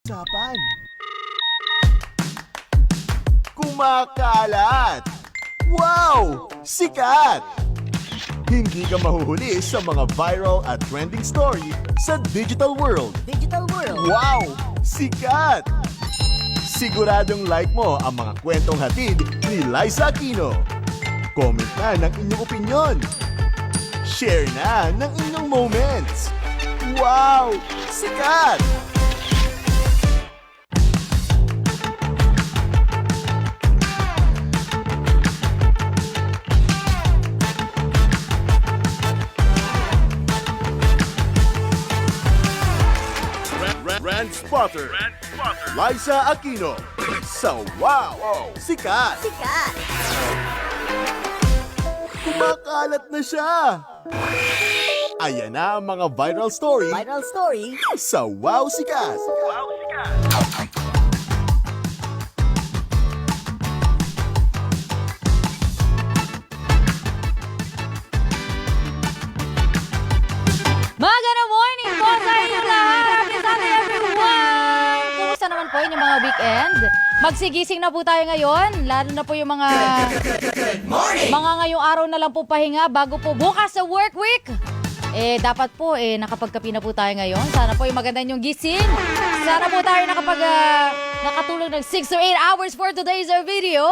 Usapan. Kumakalat. Wow! Sikat! Hindi ka mahuhuli sa mga viral at trending story sa digital world. Digital world. Wow! Sikat! Siguradong like mo ang mga kwentong hatid ni Liza Aquino. Comment na ng inyong opinion. Share na ng inyong moments. Wow! Sikat! Brand Spotter. Liza Aquino. Sa Wow! Sikat! Sikat. Kumakalat na siya! Ayan na ang mga viral story Viral story. sa Wow! Sikat! Magandang morning po sa inyo lahat! Happy Sunday everyone! Kumusta naman po yung mga weekend? Magsigising na po tayo ngayon, lalo na po yung mga ngayong araw na lang po pahinga bago po bukas sa work week. Dapat po, nakapagkapi na po tayo ngayon. Sana po yung maganda yung gising. Sana po tayo nakatulog ng 6 to 8 hours for today's video.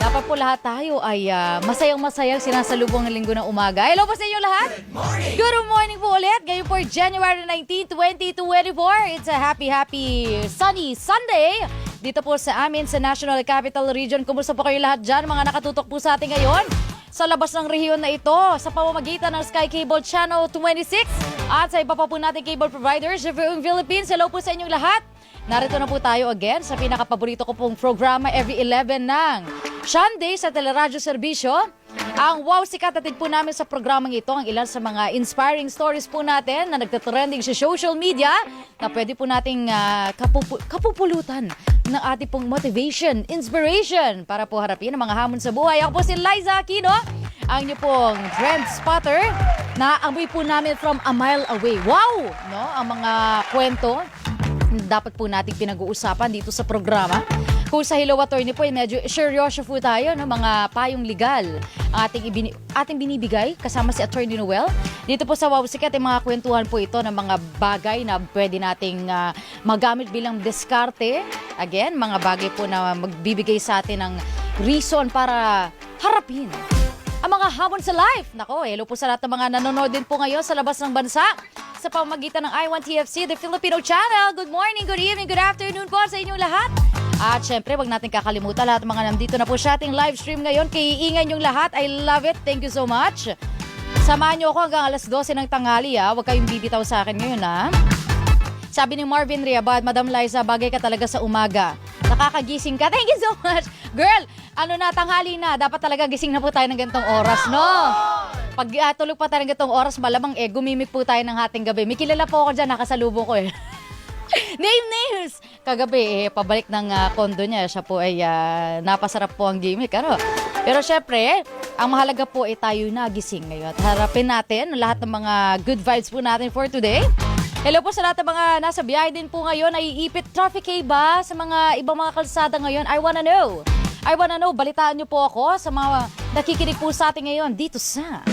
Dapat po lahat tayo ay masayang-masayang sinasalubong ng linggo ng umaga. Hello po sa inyo lahat. Good morning po ulit. Ngayon po January 19, 2024. It's a happy sunny Sunday. Dito po sa amin sa National Capital Region. Kumusta po kayo lahat dyan? Mga nakatutok po sa atin ngayon sa labas ng rehiyon na ito sa pamamagitan ng Sky Cable Channel 26 at sa iba pa po nating cable providers sa buong Philippines. Hello po sa inyong lahat. Narito na po tayo again sa pinakapaborito ko pong programa every 11 ng Sunday sa Teleradyo Serbisyo. Ang Wow Sikat, atid po namin sa programang ito ang ilan sa mga inspiring stories po natin na nagtatrending sa social media na pwede po nating kapupulutan ng ating pong motivation, inspiration para po harapin ang mga hamon sa buhay. Ako po si Liza Aquino, ang inyo pong trend spotter na amoy po namin from a mile away. Wow! No? Ang mga kwento dapat po nating pinag-uusapan dito sa programa. Kung sa Hello Attorney po, medyo seryoso po tayo ng mga payong legal ang ating binibigay kasama si Attorney Noel. Dito po sa Wow Sikat, mga kwentuhan po ito ng mga bagay na pwede nating magamit bilang diskarte. Again, mga bagay po na magbibigay sa atin ng reason para harapin ang mga hamon sa life. Nako, hello po sa lahat ng mga nanonood din po ngayon sa labas ng bansa sa pamamagitan ng I1TFC, the Filipino Channel. Good morning, good evening, good afternoon po sa inyong lahat. At syempre, wag natin kakalimutan lahat ng mga nandito na po sa ating live stream ngayon. Kaiingan yung lahat. I love it. Thank you so much. Samahan niyo ako hanggang alas 12 ng tanghali. Huwag kayong bibitaw sa akin ngayon. Sabi ni Marvin Riabad, Madam Liza, bagay ka talaga sa umaga. Nakakagising ka. Thank you so much. Girl, tanghali na. Dapat talaga gising na po tayo ng ganitong oras, no? Pag tulog pa tayo ng ganitong oras, malamang gumimik po tayo ng hating gabi. May kilala po ako dyan, nakasalubong ko Names! Kagabi, pabalik ng kondo niya. Siya po ay napasarap po ang gimmick. Ano? Pero syempre, ang mahalaga po ay tayo na gising ngayon. At harapin natin lahat ng mga good vibes po natin for today. Hello po sa lahat ng mga nasa biyahe din po ngayon. Naiipit traffic ba sa mga ibang mga kalsada ngayon? I wanna know. Balitaan niyo po ako sa mga nakikinig po sa atin ngayon dito sa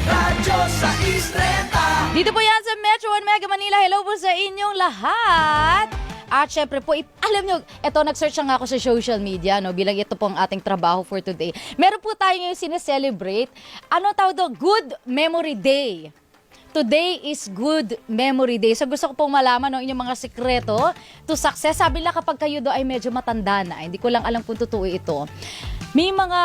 Radyo sa Isleta. Dito po yan sa Metro 1 Mega Manila. Hello po sa inyong lahat. At syempre po, alam nyo, nag-search nga ako sa social media, no, bilang ito po ang ating trabaho for today. Meron po tayo ngayon sineselebrate. Ano tawag doon? Good Memory Day. Today is Good Memory Day. So gusto ko pong malaman ng inyong mga sikreto to success. Sabi nila kapag kayo do ay medyo matanda na, hindi ko lang alam kung totoo ito. May mga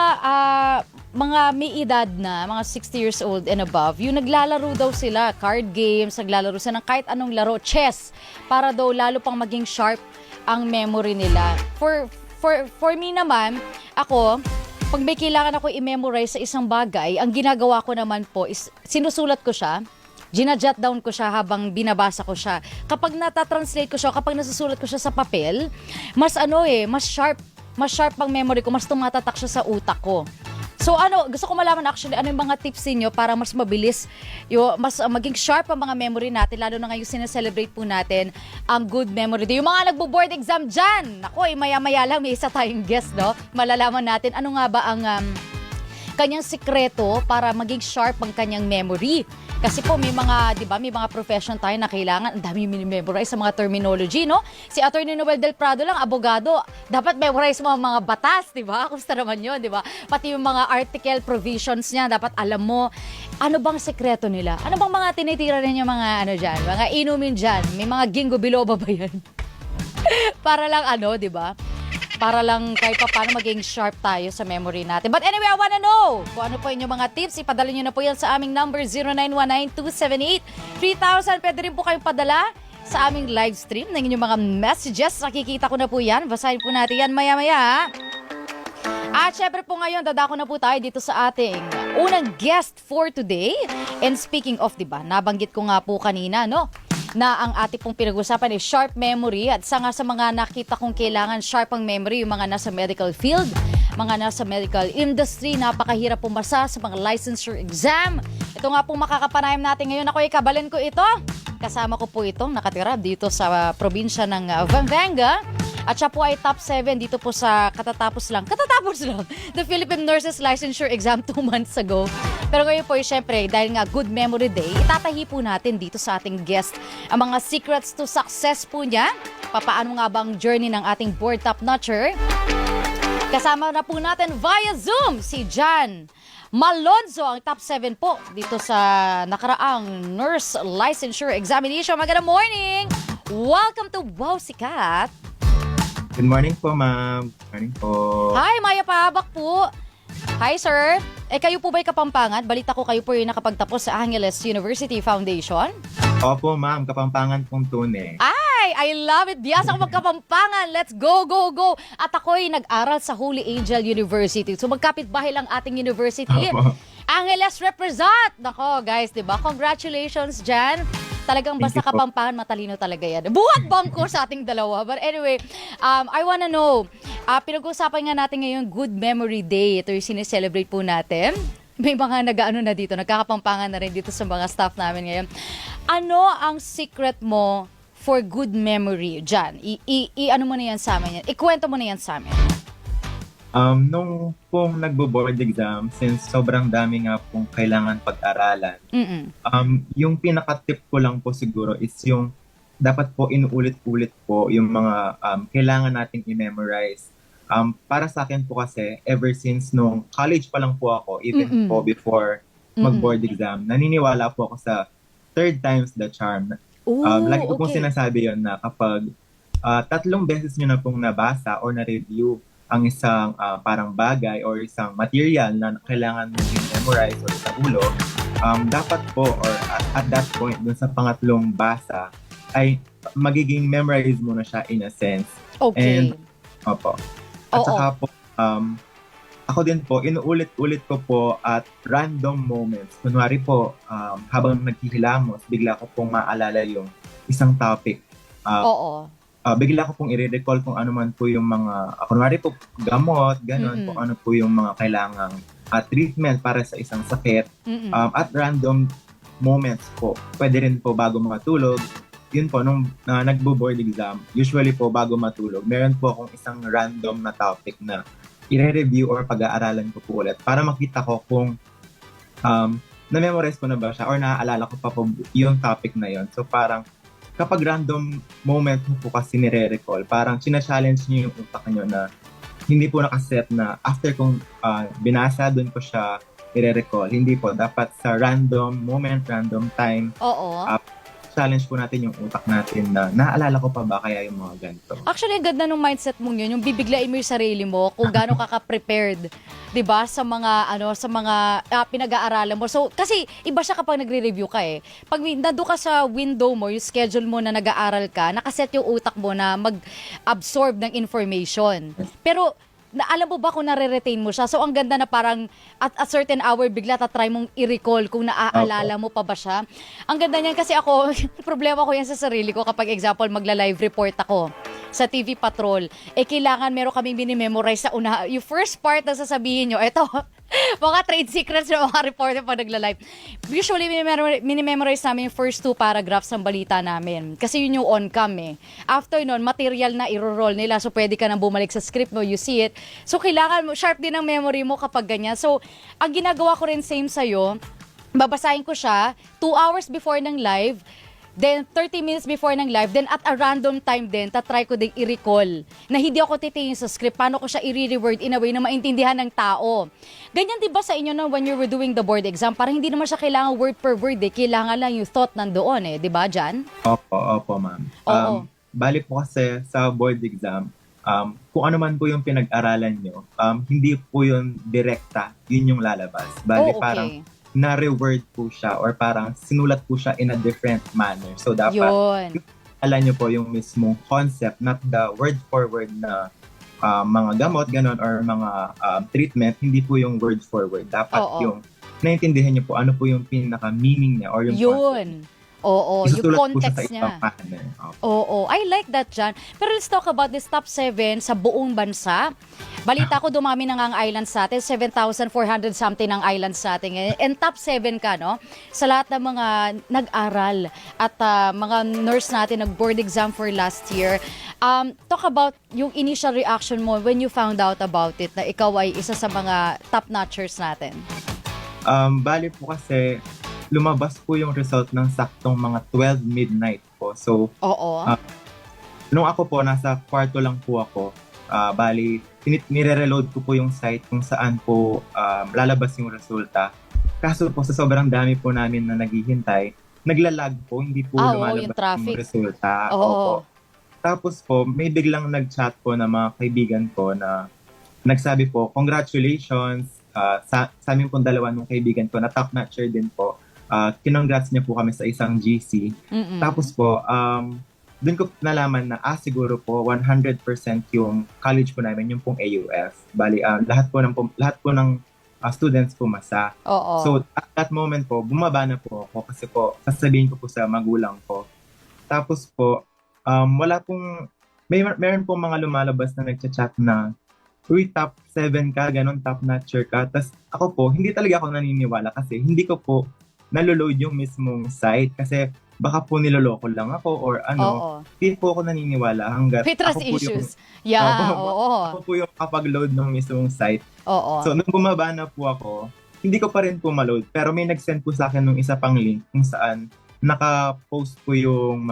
may edad na, mga 60 years old and above, yung naglalaro daw sila, card games, naglalaro sila ng kahit anong laro, chess, para daw lalo pang maging sharp ang memory nila. For me naman, ako, pag may kailangan ako i-memorize sa isang bagay, ang ginagawa ko naman po is sinusulat ko siya, ginajot down ko siya habang binabasa ko siya. Kapag natatranslate ko siya, kapag nasusulat ko siya sa papel, mas sharp ang memory ko, mas tumatatak siya sa utak ko. So gusto ko malaman actually ano yung mga tips niyo para mas mabilis, mas maging sharp ang mga memory natin, lalo na ngayon sineselebrate po natin ang Good Memory Day. Yung mga nagbo-board exam dyan, ako maya-maya lang may isa tayong guest, no? Malalaman natin ano nga ba ang kanyang sikreto para maging sharp ang kanyang memory. Kasi po may mga, 'di ba, may mga profession tayo na kailangan ang dami memorize sa mga terminology, no? Si Attorney Noel Del Prado lang, abogado, dapat memorize mo ang mga batas, 'di ba? Kumusta naman 'yon, 'di ba? Pati yung mga article provisions niya, dapat alam mo ano bang sikreto nila. Ano bang mga tinitira ninyo mga ano diyan, mga inumin diyan? May mga ginkgo biloba ba 'yan? Para lang 'di ba? Para lang kahit pa paano maging sharp tayo sa memory natin. But anyway, I wanna know kung ano po inyong mga tips. Ipadala nyo na po yan sa aming number 0919-278-3000. Pwede rin po kayong padala sa aming live stream ng inyong mga messages. Nakikita ko na po yan. Basahin po natin yan maya-maya. At syempre po ngayon, dadako na po tayo dito sa ating unang guest for today. And speaking of, diba, nabanggit ko nga po kanina, no? Na ang ating pong pinag-usapan is sharp memory at sa mga nakita kong kailangan sharp ang memory, yung mga nasa medical field, mga nasa medical industry, napakahirap pumasa sa mga licensure exam. Ito nga pong makakapanayam natin ngayon. Ako ikabalin ko ito. Kasama ko po itong nakatira dito sa probinsya ng Pampanga. At siya po ay top 7 dito po sa katatapos lang, the Philippine Nurses Licensure Exam 2 months ago. Pero ngayon po, syempre, dahil nga Good Memory Day, itatahi po natin dito sa ating guest ang mga secrets to success po niya. Papaano nga ba ang journey ng ating board top-notcher? Kasama na po natin via Zoom si John Malonzo, ang top 7 po dito sa nakaraang Nurse Licensure Examination. Magandang morning! Welcome to Wow Sikat! Good morning po, ma'am. Good morning po. Hi, Maya Pahabak po. Hi, sir. Kayo po ba'y Kapampangan? Balita ko kayo po yung nakapagtapos sa Angeles University Foundation. Opo, ma'am. Kapampangan pong tune. Ay, I love it. Biyas ako magkapampangan. Let's go, go, go. At ako'y nag-aral sa Holy Angel University. So magkapit-bahay lang ating university. Opo. Angeles represent! Nako, guys, diba? Congratulations dyan. Talagang basta Thank you po. Kapampangan, matalino talaga yan. Buhat bangko sa ating dalawa. But anyway, I wanna know, pinag-usapan nga natin ngayon Good Memory Day. Ito yung sineselebrate po natin. May mga nag-ano na dito, nagkakapampangan na rin dito sa mga staff namin ngayon. Ano ang secret mo for good memory, Jan? Ano mo na yan sa amin yan? Ikwento mo na yan sa amin. Nung pong nagbo-board exam, since sobrang dami nga pong kailangan pag-aralan, yung pinaka-tip ko lang po siguro is yung dapat po inuulit-ulit po yung mga kailangan nating i-memorize. Para sa akin po kasi, ever since nung college pa lang po ako, even po before mag-board exam, naniniwala po ako sa 3 times the charm. Lagi ko pong sinasabi yon na kapag 3 beses nyo na pong nabasa or na-review ang isang parang bagay or isang material na kailangan mo i-memorize or sa ulo, dapat po or at that point, dun sa pangatlong basa, ay magiging memorize mo na siya in a sense. Okay. And, opo. At saka po, ako din po, inuulit-ulit ko po at random moments. Kunwari po, habang naghihilamos, bigla ko pong maalala yung isang topic. Bigla ko pong i-recall kung ano man po yung mga, kunwari po, gamot, gano'n, kung ano po yung mga kailangang treatment para sa isang sakit. At random moments po, pwede rin po bago matulog. Yun po, nung nagbo-board exam, usually po bago matulog, meron po akong isang random na topic na i-review or pag-aaralan ko po ulit para makita ko kung na-memorize ko na ba siya or naaalala ko pa po yung topic na yun. So parang kapag random moment mo po kasi nire-recall, parang china-challenge niyo yung utak niyo na hindi po nakaset na after kong binasa, dun ko siya i-recall. Hindi po, dapat sa random moment, random time, challenge po natin yung utak natin na naalala ko pa ba kaya yung mga ganito. Actually, ang ganda ng mindset mong yun, yung bibiglain mo yung sarili mo kung gaano ka ka-prepared, 'di ba, sa mga pinag-aaralan mo. So, kasi iba siya kapag nagre-review ka eh. Pag nandoon ka sa window mo, yung schedule mo na nag-aaral ka, nakaset yung utak mo na mag-absorb ng information. Pero alam mo ba kung nare-retain mo siya? So, ang ganda na parang at a certain hour, bigla tatry mong i-recall kung naaalala mo pa ba siya. Ang ganda niyan kasi ako, problema ko yan sa sarili ko kapag example, magla-live report ako sa TV Patrol. Kailangan meron kaming minimemorize sa una. Yung first part na sasabihin nyo, eto, Mga trade secrets ng mga reporter pag nagla-live. Usually, minimemorize namin yung first 2 paragraphs ng balita namin. Kasi yun yung on-cam eh. After nun, material na iro-roll nila. So, pwede ka nang bumalik sa script mo, you see it. So, kailangan mo, sharp din ang memory mo kapag ganyan. So, ang ginagawa ko rin same sa'yo, babasahin ko siya 2 hours before ng live, then 30 minutes before ng live, then at a random time din, tatry ko din i-recall na hindi ako titingin sa script, paano ko siya i-reword in a way na maintindihan ng tao. Ganyan di ba sa inyo na when you were doing the board exam, parang hindi naman siya kailangan word per word eh, kailangan lang yung thought nandoon eh, di ba Jan? Opo, ma'am. Oo. Bali po kasi sa board exam, kung ano man po yung pinag-aralan nyo, hindi po yun direkta, yun yung lalabas. Bali Okay. parang na-reword po siya or parang sinulat po siya in a different manner. So dapat Yun. alam nyo po yung mismong concept, not the word for word na mga gamot, ganon, or mga treatment, hindi po yung word for word. Dapat Oo. yung naintindihan nyo po ano po yung pinaka-meaning niya or yung concept. Yun. Oo, yung Isusulat po siya context sa niya. ibang manner. Opo. Oo, I like that, Jan. Pero let's talk about this top 7 sa buong bansa. Balita ko dumami na nga ang islands sa atin. 7,400 something ang islands sa atin ngayon. And top 7 ka, no? Sa lahat ng mga nag-aral at mga nurse natin nag-board exam for last year. Talk about yung initial reaction mo when you found out about it na ikaw ay isa sa mga top-notchers natin. Bali po kasi lumabas po yung result ng saktong mga 12 midnight po. So, Oo. nung ako po, nasa kwarto lang po ako, bali, nire-reload ko po yung site kung saan po lalabas yung resulta. Kaso po, sa sobrang dami po namin na naghihintay, naglalag po, hindi po Oo, lumalabas yung traffic. yung resulta. Oo. Opo. Tapos po, may biglang nag-chat po na mga kaibigan ko na nagsabi po, congratulations sa amin pong dalawa ng kaibigan ko na top-notcher din po. Kinongrats niya po kami sa isang GC. Mm-mm. Tapos po, doon ko nalaman na siguro po 100% yung college po namin, yung pong AUF. Bali, lahat po ng students pumasa. Oo. So, at that moment po, bumaba na po ako kasi po, sasabihin ko po sa magulang ko. Tapos po, meron po mga lumalabas na nagchat-chat na, uy, top 7 ka, ganun, top notcher ka. Tapos ako po, hindi talaga ako naniniwala kasi hindi ko po naloload yung mismong site kasi baka po niloloko lang ako or Oo. hindi po ako naniniwala hanggat May trust ako po issues. Yeah, Opo. oo. ako po yung kapag-load ng mismong site. Oo. So, nung bumaba na po ako, hindi ko pa rin po maload. Pero may nag-send po sa akin nung isa pang link kung saan naka-post po yung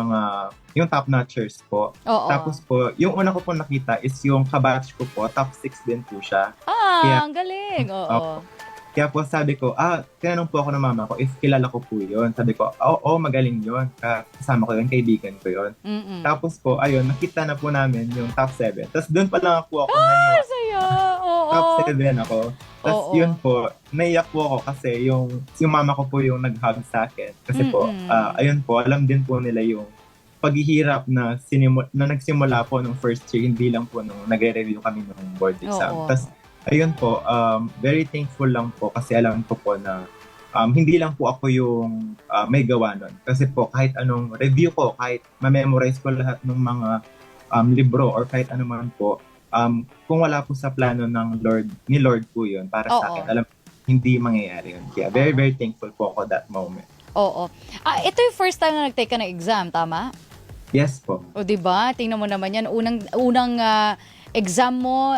top notchers po. Oo. Tapos po, yung una ko po nakita is yung kabatch ko po, top 6 din po siya. Ang galing. Oo. Opo. Kaya po sabi ko, tinanong po ako ng mama ko if kilala ko po yun. Sabi ko, oo, magaling yun. Kasama ko yun, kaibigan ko yun. Mm-mm. Tapos po, ayun, nakita na po namin yung top 7. Tapos doon pa lang ako Saya. Oo. top 7 ako. Tapos Oo. yun po, naiyak po ako kasi yung mama ko po yung nag-hug sa akin. Kasi po, ayun po, alam din po nila yung paghihirap na nagsimula po nung first year, hindi lang po nung nagre-review kami ng board exam. Oo. Tapos, ayun po, very thankful lang po kasi alam ko po na hindi lang po ako yung may gawa nun. Kasi po, kahit anong review ko, kahit ma-memorize ko lahat ng mga libro or kahit ano man po, kung wala po sa plano ni Lord po yun para sa akin, alam hindi mangyayari yun. Kaya very, very thankful po ako that moment. Oo. Ito yung first time na nag-take ka ng exam, tama? Yes po. O diba? Tingnan mo naman yan. Unang exam mo,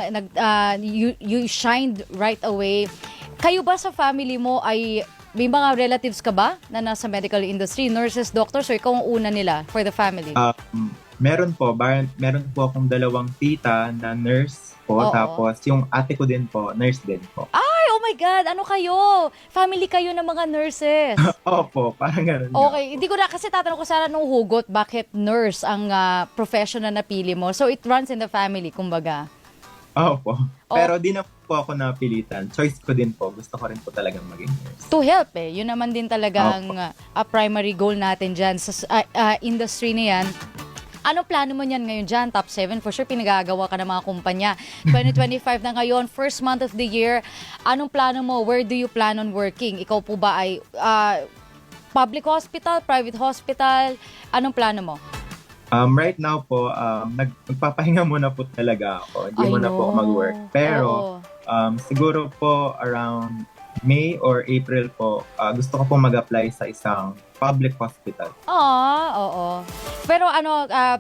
you shined right away. Kayo ba sa family mo ay may mga relatives ka ba na nasa medical industry, nurses, doctors, o ikaw ang una nila for the family? Meron po. Meron po akong 2 tita na nurse po. Oo. Tapos yung ate ko din po, nurse din po. Ay, oh my God! Ano kayo? Family kayo ng mga nurses. Opo, parang gano'n. Okay, hindi ko na kasi tatanong ko sana nung hugot bakit nurse ang profession na napili mo. So it runs in the family, kumbaga. Opo. Pero di na po ako napilitan. Choice ko din po. Gusto ko rin po talagang maging nurse. To help eh. Yun naman din talaga ang primary goal natin dyan sa industry na yan. Anong plano mo niyan ngayon dyan? Top 7, for sure pinagagawa ka ng mga kumpanya. 2025 na ngayon, first month of the year. Anong plano mo? Where do you plan on working? Ikaw po ba ay public hospital, private hospital? Anong plano mo? Right now po, nagpapahinga muna po talaga ako. Hindi muna po ako mag-work. Pero, Oo. Siguro po around May or April po, gusto ko po mag-apply sa isang public hospital. Oo. Pero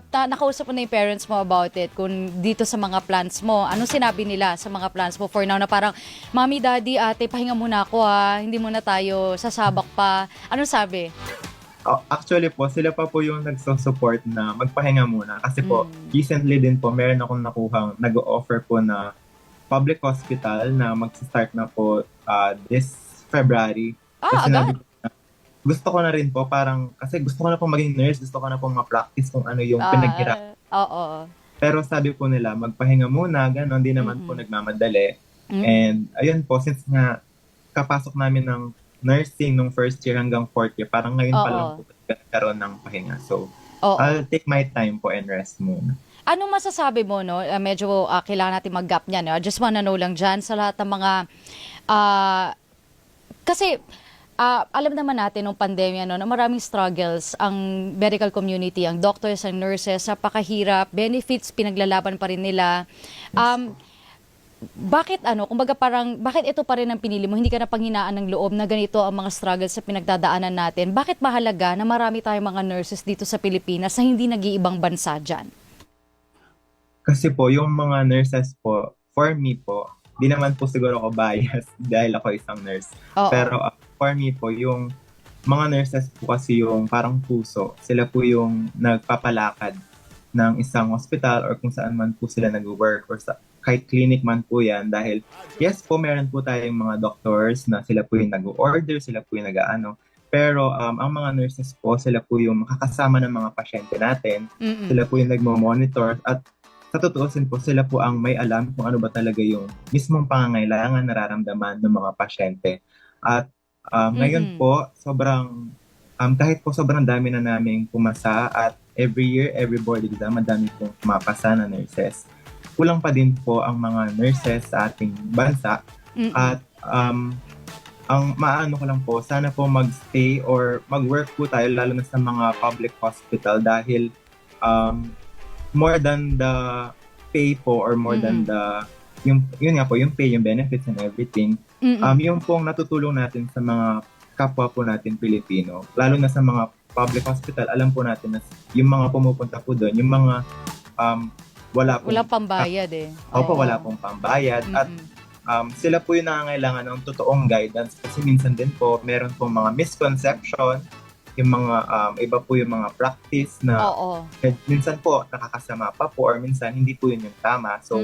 nakausap mo na yung parents mo about it, kung dito sa mga plans mo. Anong sinabi nila sa mga plans mo for now na parang, Mommy, Daddy, ate, pahinga muna ako hindi muna tayo sasabak pa. Anong sabi? Actually po, sila pa po yung nagsusupport na magpahinga muna. Kasi po, recently din po, meron akong nakuhang nag-offer po na public hospital na mag-start na po this February. Kasi Agad? gusto ko na rin po, kasi gusto ko na po maging nurse, gusto ko na po ma-practice kung ano yung pinaghirap. Oo. Pero sabi po nila, magpahinga muna, gano'n, di naman po nagmamadali. And ayun po, since nga kapasok namin ng nursing nung first year hanggang fourth year, parang ngayon pa lang po nagkaroon ng pahinga. So, I'll take my time po and rest muna. Anong masasabi mo, no? Medyo kailangan natin mag-gap niyan. No? I just wanna know lang dyan sa lahat ng mga... kasi alam naman natin nung pandemya na maraming struggles ang medical community, ang doctors, ang nurses, napakahirap, benefits pinaglalaban pa rin nila. Bakit bakit ito pa rin ang pinili mo? Hindi ka na panghinaan ng loob na ganito ang mga struggles sa pinagdadaanan natin. Bakit mahalaga na marami tayong mga nurses dito sa Pilipinas na hindi nag-iibang bansa dyan? Kasi po, yung mga nurses po, for me po, di naman po siguro ako biased dahil ako isang nurse. Pero for me po, yung mga nurses po kasi yung parang puso. Sila po yung nagpapalakad ng isang hospital or kung saan man po sila nag-work or kahit clinic man po yan. Dahil yes po, meron po tayong mga doctors na sila po yung nag-order, sila po yung nag-aano. Pero ang mga nurses po, sila po yung makakasama ng mga pasyente natin. Sila po yung nagmo-monitor at sa tutuusin po, sila po ang may alam kung ano ba talaga yung mismong pangangailangan nararamdaman ng mga pasyente. At ngayon po, kahit po sobrang dami na naming pumasa at every year, every board exam, madami pong pumapasa na nurses. Kulang pa din po ang mga nurses sa ating bansa. At ang maano ko lang po, sana po magstay or mag-work po tayo lalo na sa mga public hospital dahil more than the pay po or more than the yun nga po, yung pay, yung benefits and everything, yung pong natutulong natin sa mga kapwa po natin Pilipino, lalo na sa mga public hospital, alam po natin na yung mga pumupunta po doon, yung mga wala pambayad wala pong pambayad at sila po yung nangangailangan ng totoong guidance kasi minsan din po, meron pong mga misconception, yung mga iba po yung mga practice na minsan po nakakasama pa po or minsan hindi po yun yung tama. So,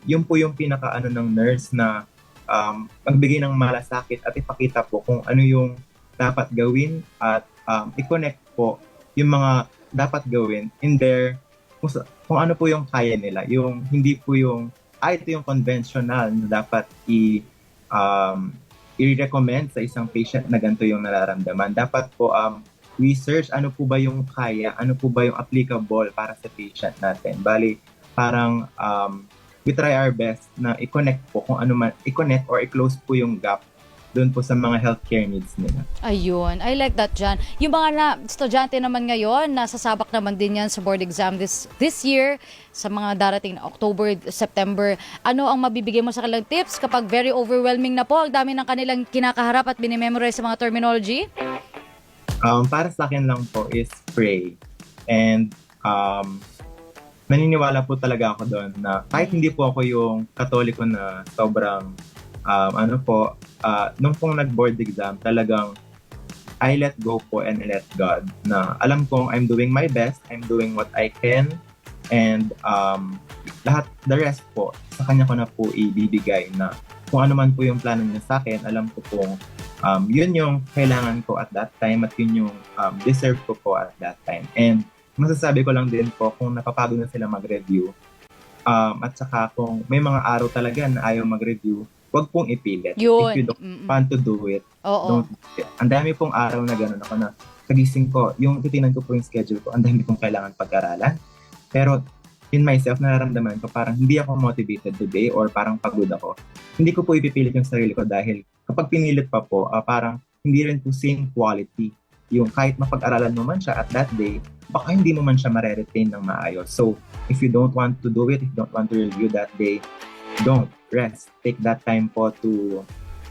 yun po yung pinaka ng nurse na magbigay ng malasakit at ipakita po kung ano yung dapat gawin at i-connect po yung mga dapat gawin in their kung ano po yung kaya nila. Yung hindi po yung ito yung conventional na dapat i-recommend sa isang patient na ganito yung nararamdaman. Dapat po research ano po ba yung kaya, ano po ba yung applicable para sa patient natin. Bali, parang we try our best na i-connect po kung ano man, i-connect or i-close po yung gap doon po sa mga healthcare needs nila. Ayun. I like that, Jan. Yung mga estudyante naman ngayon, nasasabak naman din yan sa board exam this year, sa mga darating na October, September. Ano ang mabibigay mo sa kanilang tips kapag very overwhelming na po, ang dami ng kanilang kinakaharap at binimemorize sa mga terminology? Para sa akin lang po is pray. And naniniwala po talaga ako doon na kahit hindi po ako yung Katoliko na sobrang nung pong nag-board exam, talagang I let go po and let God na alam kong I'm doing my best, I'm doing what I can, and lahat, the rest po, sa kanya ko na po ibibigay na kung ano man po yung plano niya sa akin, alam ko pong yun yung kailangan ko at that time at yun yung deserve ko po at that time. And masasabi ko lang din po kung napapagod na sila mag-review at saka kung may mga araw talaga na ayaw mag-review, wag pong ipilit. Yun. If you don't want to do it, Oo. don't do it. Ang dami pong araw na gano'n ako na kagising ko, yung titingnan ko po yung schedule ko, ang dami kong kailangan pag-aralan. Pero in myself, nararamdaman ko parang hindi ako motivated today or parang pagod ako. Hindi ko po ipipilit yung sarili ko dahil kapag pinilit pa po, parang hindi rin po same quality. Yung kahit mapag-aralan mo man siya at that day, baka hindi mo man siya mare-retain ng maayos. So, if you don't want to do it, if you don't want to review that day, don't rest. Take that time po to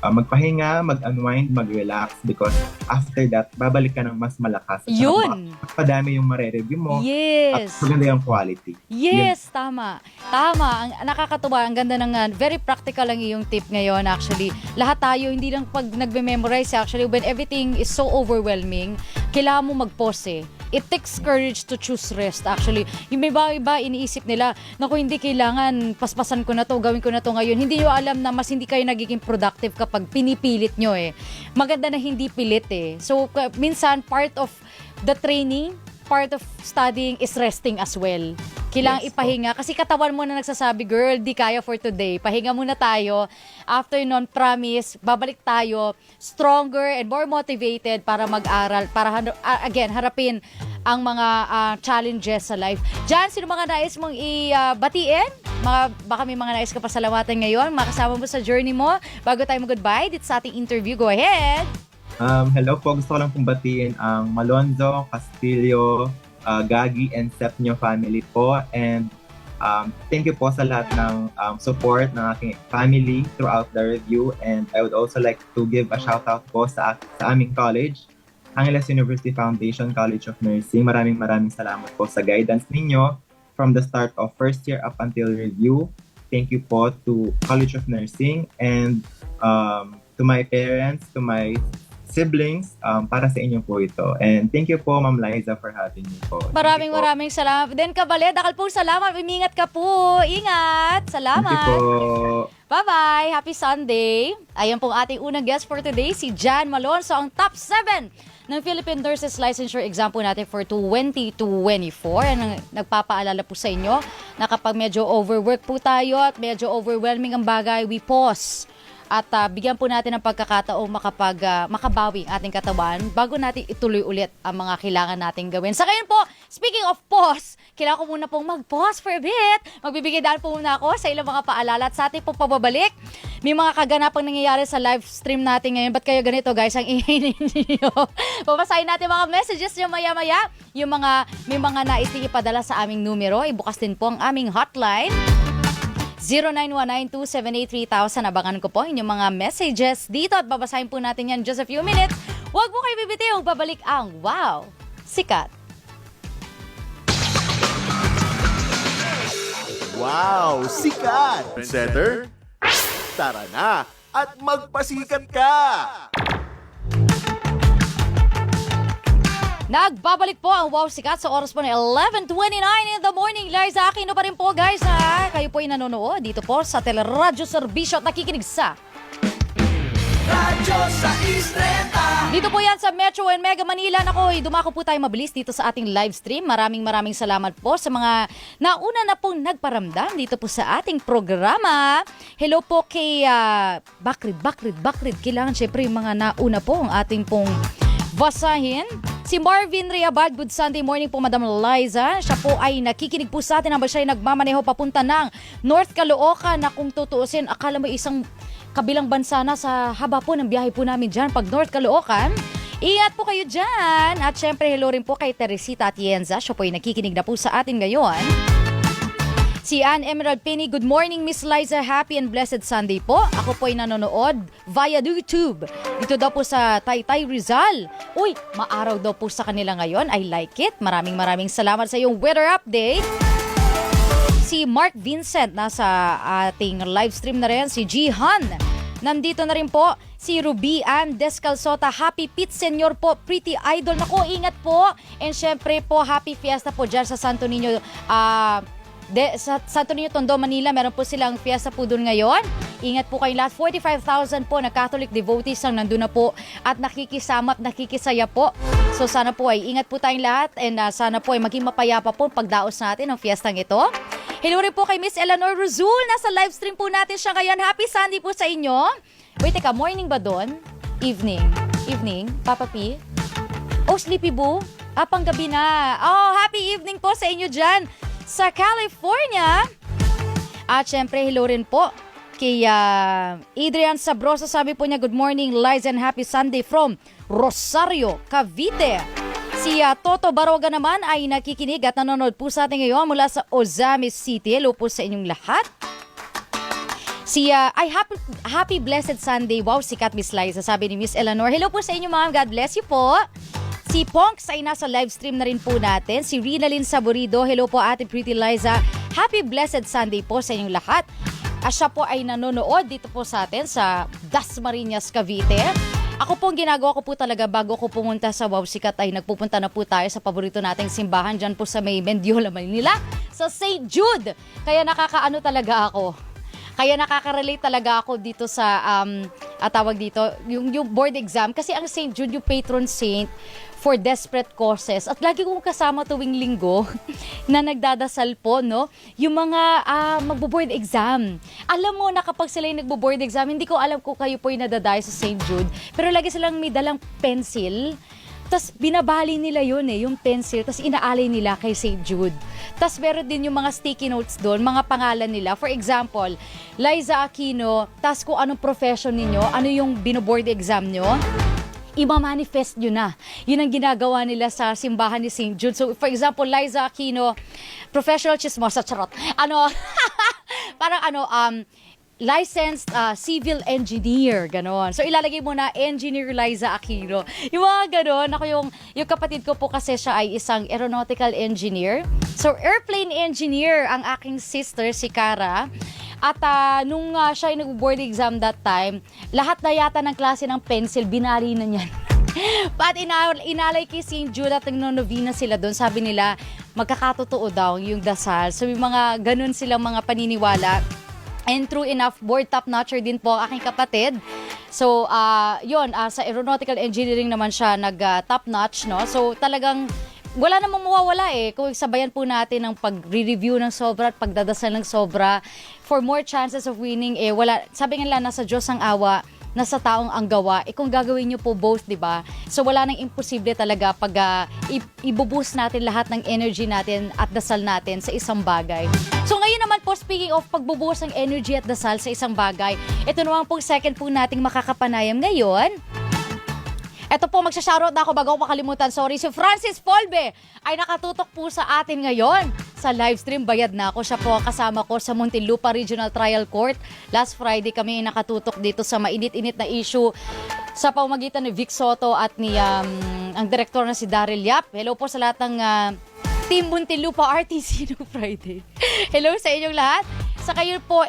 magpahinga, mag-unwind, mag-relax because after that, babalik ka ng mas malakas. At saka Yun! padami yung mare-review mo at Yes! maganda yung quality. Yes, tama. Tama. Ang nakakatuwa, ang ganda ng very practical ang iyong tip ngayon actually. Lahat tayo, hindi lang pag nagme-memorize actually, when everything is so overwhelming, kailangan mo mag-pause eh. It takes courage to choose rest actually. Yung may iba iniisip nila, naku hindi kailangan, paspasan ko na to, gawin ko na to ngayon. Hindi nyo alam na mas hindi kayo nagiging productive kapag pinipilit nyo eh. Maganda na hindi pilit eh. So, minsan part of the training, part of studying is resting as well. Kailangan Yes, ipahinga. Kasi katawan mo na nagsasabi, girl, di kaya for today. Pahinga muna tayo. After nun, promise, babalik tayo stronger and more motivated para mag-aral. Para, again, harapin ang mga challenges sa life. Jan, sino mga nais mong batiin? Baka may mga nais ka pasalamatan ngayon. Makasama mo sa journey mo. Bago tayo mag-goodbye, dito sa ating interview, go ahead. Hello po, gusto ko lang pong batiin ang Malonzo, Castillo, Gagi, and Sepnyo family po. And thank you po sa lahat ng support ng aking family throughout the review. And I would also like to give a shout out po sa aming college, Angeles University Foundation College of Nursing. Maraming salamat po sa guidance ninyo from the start of first year up until review. Thank you po to College of Nursing and to my parents, to my siblings, para sa inyo po ito. And thank you po, Ma'am Liza, for having me po. Maraming salamat. Den Kabale, dakal po salamat. Umingat ka po. Ingat. Salamat. Thank you po. Bye-bye. Happy Sunday. Ayan pong ating unang guest for today, si Jan Malonzo, ang top 7 ng Philippine Nurses Licensure Exam po natin for 2024. Ang nagpapaalala po sa inyo na kapag medyo overwork po tayo at medyo overwhelming ang bagay, we pause. At bigyan po natin ng pagkakataong makabawi ang ating katawan bago natin ituloy ulit ang mga kailangan nating gawin. Sa ngayon po, speaking of pause, kailangan ko muna pong mag-pause for a bit. Magbibigay daan po muna ako sa ilang mga paalala at sa ating pong pababalik. May mga kaganapang nangyayari sa live stream natin ngayon. Ba't kayo ganito guys? Ang ingay ninyo. Babasahin natin mga messages nyo maya-maya. May mga nais din ipadala sa aming numero. Ibukas din po ang aming hotline. 0919-278-3000. Abangan ko po inyong mga messages dito at babasahin po natin yan just a few minutes. Huwag mo kayo bibitiw, babalik ang Wow! Sikat! Wow! Sikat! Setter, tara na at magpasikat ka! Nagbabalik po ang Wow Sikat sa oras po na 11:29 in the morning. Liza Aquino pa rin po guys ha. Kayo po ay nanonood dito po sa Teleradyo Serbisyo at nakikinig sa Radyo sa Istreta. dito po yan sa Metro and Mega Manila. Nakoy, dumako po tayo mabilis dito sa ating live stream. Maraming salamat po sa mga nauna na pong nagparamdam dito po sa ating programa. Hello po kay Bakrid. Kailangan syempre yung mga nauna po ang ating pong basahin. Si Marvin Riabad, good Sunday morning po Madam Liza. Siya po ay nakikinig po sa atin habang siya ay nagmamaneho papunta ng North Caloocan na kung tutuusin, akala mo isang kabilang bansa na sa haba po ng biyahe po namin dyan pag North Caloocan. Ingat po kayo dyan. At syempre hello rin po kay Teresita Atienza. Siya po ay nakikinig na po sa atin ngayon. Si Ann Emerald Penny, good morning Miss Liza, happy and blessed Sunday po. Ako po ay nanonood via YouTube. Dito daw po sa Taytay Rizal. Uy, maaraw daw po sa kanila ngayon. I like it. Maraming salamat sa iyong weather update. Si Mark Vincent, nasa ating live stream na rin. Si Jihan, nandito na rin po. Si Ruby Ann Descalzota, happy Pete Senyor po, pretty idol. Naku, ingat po. And syempre po, happy fiesta po dyan sa Santo Niño, sa Santo Niño, Tondo, Manila. Meron po silang fiesta po doon ngayon. Ingat po kayong lahat. 45,000 po na Catholic devotees ang nandun na po at nakikisama at nakikisaya po. So sana po ay ingat po tayong lahat and sana po ay maging mapayapa po pagdaos natin ng fiestang ito. Hello rin po kay Miss Eleanor Ruzul. Nasa live stream po natin siya ngayon. Happy Sunday po sa inyo. Wait, teka, morning ba doon? Evening? Papa P? Oh, Sleepy Boo? Panggabi na. Oh, happy evening po sa inyo dyan sa California. At syempre, hello rin po kay Adrian Sabrosa. Sabi po niya, good morning, Liza, and happy Sunday from Rosario, Cavite. Si Toto Baroga naman ay nakikinig at nanonood po sa atin ngayon mula sa Ozamis City. Hello po sa inyong lahat. Happy Blessed Sunday. Wow, sikat Miss Liza, sabi ni Miss Eleanor. Hello po sa inyo, ma'am. God bless you po. Si Ponks ay nasa live stream na rin po natin. Si Rinalyn Saborido. Hello po, Ate Pretty Liza. Happy Blessed Sunday po sa inyong lahat. Siya po ay nanonood dito po sa atin sa Dasmariñas, Cavite. Ako po, ang ginagawa ko po talaga bago ko pumunta sa Wow Sikat ay nagpupunta na po tayo sa paborito nating simbahan dyan po sa may Mendiola, Manila, sa St. Jude. Kaya nakakaano talaga ako. Kaya nakaka-relate talaga ako dito sa tawag dito, yung board exam. Kasi ang St. Jude, yung patron saint for desperate causes. At lagi kong kasama tuwing linggo na nagdadasal po, no? Yung mga magbo-board exam. Alam mo na kapag sila yung nagbo-board exam, hindi ko alam kung kayo po yung nadadayo sa St. Jude, pero lagi silang may dalang pencil. Tapos binabali nila yun yung pencil, tapos inaalay nila kay St. Jude. Tapos meron din yung mga sticky notes doon, mga pangalan nila. For example, Liza Aquino, tapos kung anong profession ninyo, ano yung binoboard exam nyo, ima-manifest nyo na. Yun ang ginagawa nila sa simbahan ni St. Jude. So, for example, Liza Aquino, professional chismosa, charot. Licensed civil engineer, ganon. So, ilalagay mo na Engineer Liza Aquino. Yung mga ganon, yung kapatid ko po kasi siya ay isang aeronautical engineer. So, airplane engineer ang aking sister, si Cara. At nung siya ay nag-board exam that time, lahat na yata ng klase ng pencil, binali na niyan. At inalay kay St. Jude at nagno-novena sila doon. Sabi nila, magkakatotoo daw yung dasal. So, yung mga ganun silang mga paniniwala. And true enough, board top-notcher din po ang aking kapatid. So, sa aeronautical engineering naman siya nag-top-notch, no? So, talagang wala namang mawawala kung sabayan po natin ng pag-review ng sobra at pagdadasal ng sobra for more chances of winning, wala, sabi nga nila, nasa Diyos ang awa, nasa taong ang gawa. Kung gagawin nyo po both, di ba? So wala nang imposible talaga pag ibuboost natin lahat ng energy natin at dasal natin sa isang bagay. So ngayon naman po, speaking of pagbubuhos ng energy at dasal sa isang bagay, ito naman po second po nating makakapanayam ngayon. Ito po, magsha-shoutout na ako bago ako makalimutan. Sorry, si Francis Polbe ay nakatutok po sa atin ngayon sa live stream. Bayad na ako. Siya po ang kasama ko sa Muntinlupa Regional Trial Court. Last Friday kami nakatutok dito sa mainit-init na issue sa pamamagitan ni Vic Soto at ni ang direktor na si Daryl Yap. Hello po sa lahat ng Team Muntinlupa RTC no Friday. Hello sa inyong lahat. Sa kayo po,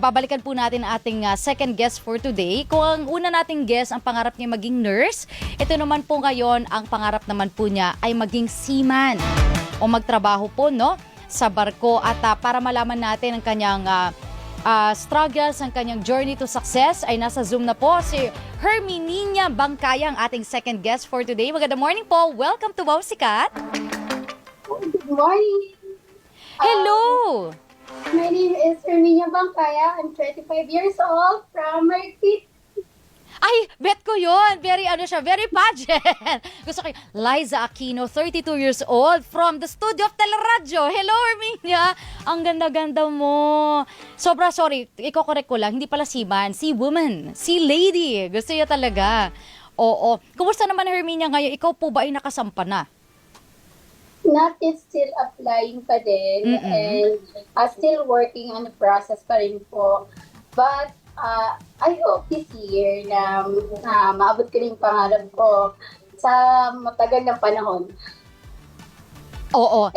babalikan po natin ang ating second guest for today. Kung ang una nating guest, ang pangarap niya maging nurse, ito naman po ngayon, ang pangarap naman po niya ay maging seaman o magtrabaho po, no, sa barko. At para malaman natin ang kanyang struggles, ang kanyang journey to success, ay nasa Zoom na po si Herminia Bangkaya, ang ating second guest for today. Magandang morning po. Welcome to Wow Sikat. Good morning. Hello! My name is Herminia Bangkaya. I'm 25 years old from Marikit. Ay, bet ko yun. Very pageant. Gusto ko Liza Aquino, 32 years old, from the studio of Teleradyo. Hello, Herminia. Ang ganda-ganda mo. Sorry, iko-correct ko lang. Hindi pala seaman, sea-woman, sea-lady. Gusto niya talaga. Oo. Kumusta naman, Herminia, ngayon? Ikaw po ba ay nakasampa na? Not yet, still applying pa din. And still working on the process pa rin po. But I hope this year na maabot ko rin pangarap ko sa matagal na panahon. Oo.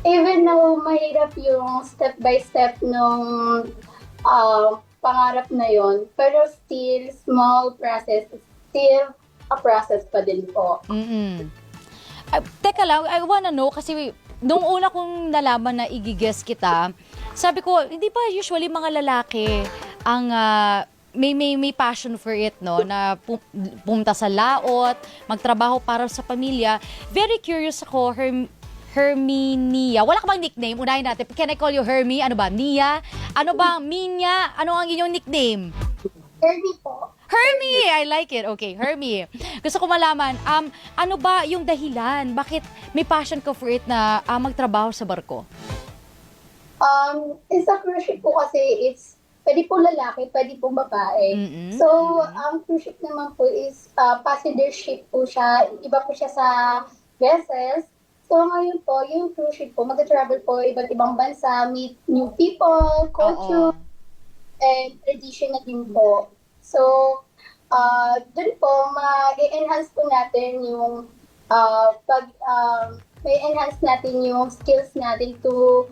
Even though mahirap yung step by step nung pangarap na yon, pero still small process, still a process pa din po. Teka lang, I wanna know, kasi nung una kong nalaman na igigess kita, sabi ko, hindi ba usually mga lalaki ang may passion for it, no? Na pumunta sa laot, magtrabaho para sa pamilya. Very curious ako, Herminia. Wala ka bang nickname? Unahin natin. Can I call you Hermi? Ano ba? Nia? Ano ba? Minya? Ano ang inyong nickname? Hermi po. Hermi! I like it. Okay, Hermi. Gusto ko malaman, ano ba yung dahilan? Bakit may passion ka for it na magtrabaho sa barko? Sa cruise ship po kasi, pwede po lalaki, pwede po babae. So, ang cruise ship naman po is passenger ship po siya. Iba po siya sa vessels. So, ngayon po, yung cruise ship po, mag-travel po iba't ibang bansa, meet new people, culture. and tradition na din po. So, dun po, ma-enhance po natin yung may enhance natin yung skills natin to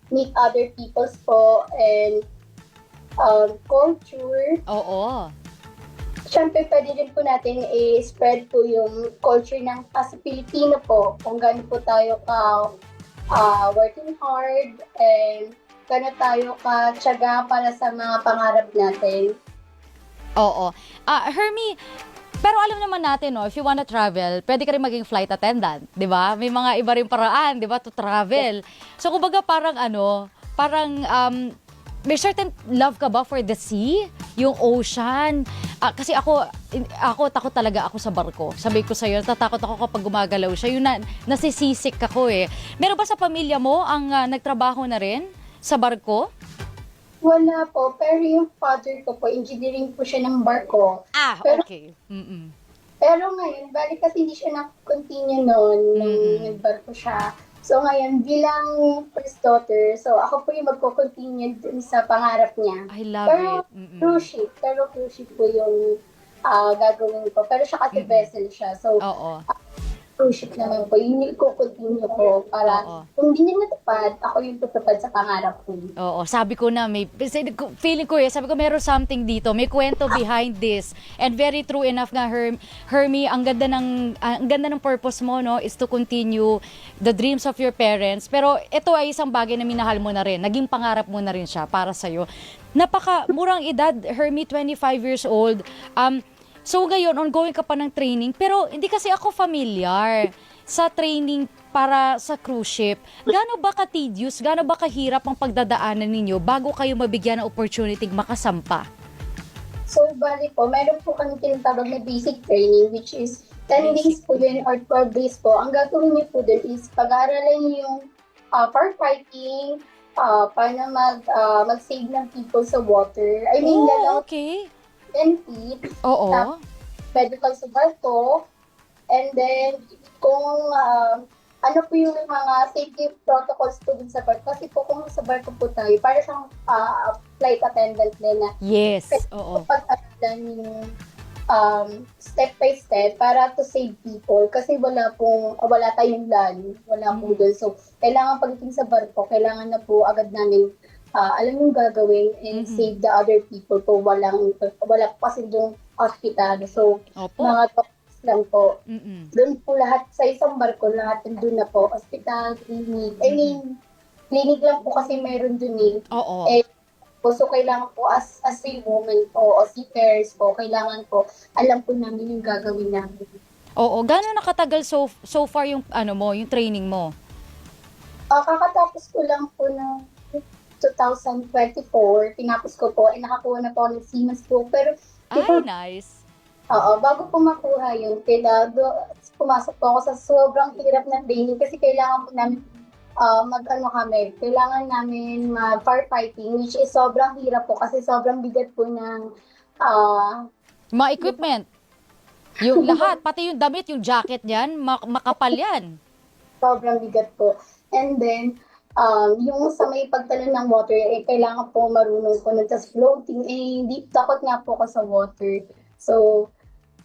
meet other peoples po and culture. Oo. Siyempre, pwede din po natin i-spread po yung culture ng as a Pilipino po. Kung gaano po tayo working hard and gaano tayo ka-tiyaga para sa mga pangarap natin. Oo. Hermie, pero alam naman natin, no, if you wanna travel, pwede ka rin maging flight attendant, di ba? May mga iba rin paraan, di ba, to travel. So, kumbaga parang may certain love ka ba for the sea? Yung ocean? Kasi ako takot talaga ako sa barko. Sabi ko sa'yo, tatakot ako kapag gumagalaw siya. Yung nasisisik ako eh. Meron ba sa pamilya mo ang nagtrabaho na rin sa barko? Wala po, pero yung father ko po, engineering po siya ng barko. Pero, Okay. Mm-mm. pero ngayon, bali kasi hindi siya na-continue noon nung nagbarko siya. So ngayon, bilang first daughter, so ako po yung magko-continue dun sa pangarap niya. I love Pero it. Mm-mm. cruise ship po yung gagawin ko. Pero siya kasi vessel siya. So, Oo. cruise ship naman po. Yun yung ko-continue ko para Oo. kung hindi niya natupad, ako yung tutupad sa pangarap ko. Oo, sabi ko na feeling ko sabi ko meron something dito, may kwento behind this. And very true enough nga Hermie, ang ganda ng purpose mo, no, is to continue the dreams of your parents. Pero ito ay isang bagay na minahal mo na rin. Naging pangarap mo na rin siya para sa iyo. Napaka-murang edad, Hermie, 25 years old. So ngayon, ongoing ka pa ng training, pero hindi kasi ako familiar sa training para sa cruise ship. Gaano ba ka-tedious, gaano ba kahirap ang pagdadaanan ninyo bago kayo mabigyan ng opportunity makasampa? So, bali po, meron po kami tinatawag na basic training, which is 10 days po yun or 12 days po. Ang gagawin niyo po dun is pag-aaralan niyo yung firefighting, paano mag-save ng people sa water. I mean, Okay. 10 feet. Oo. Pwede kang sa barko. And then, kung ano po yung mga safety protocols po dun sa barko. Kasi po kung sa barko po tayo, para siyang flight attendant din na Yes. Oo. pag-aralan yung step by step para to save people. Kasi wala tayong land. Wala po dun. So, kailangan pagdating sa barko, kailangan na po agad namin alam yung gagawin and save the other people po. Wala po kasi yung hospital. So, Opo. mga doctors lang po. Mm-mm. Doon po lahat, sa isang barko, lahat doon na po. Hospital, clinic. I mean, clinic lang po kasi meron doon eh. Oo. So, kailangan po as a woman po, o seafarers po, kailangan po, alam po namin yung gagawin namin. Oo. Gaano nakatagal so far yung yung training mo? Kakatapos ko lang po ng 2024, tinapos ko po, nakakuha na po ako ng Seaman's book. Pero, Nice. bago po makuha yun, pumasok po ako sa sobrang hirap na training kasi kailangan po namin kailangan namin mag-firefighting, which is sobrang hirap po kasi sobrang bigat po ng Mga equipment. Yung lahat, pati yung damit, yung jacket niyan, makapal yan. sobrang bigat po. And then, yung sa may pagtalon ng water, kailangan po marunong po tas floating. Hindi, takot nga po ako sa water. So,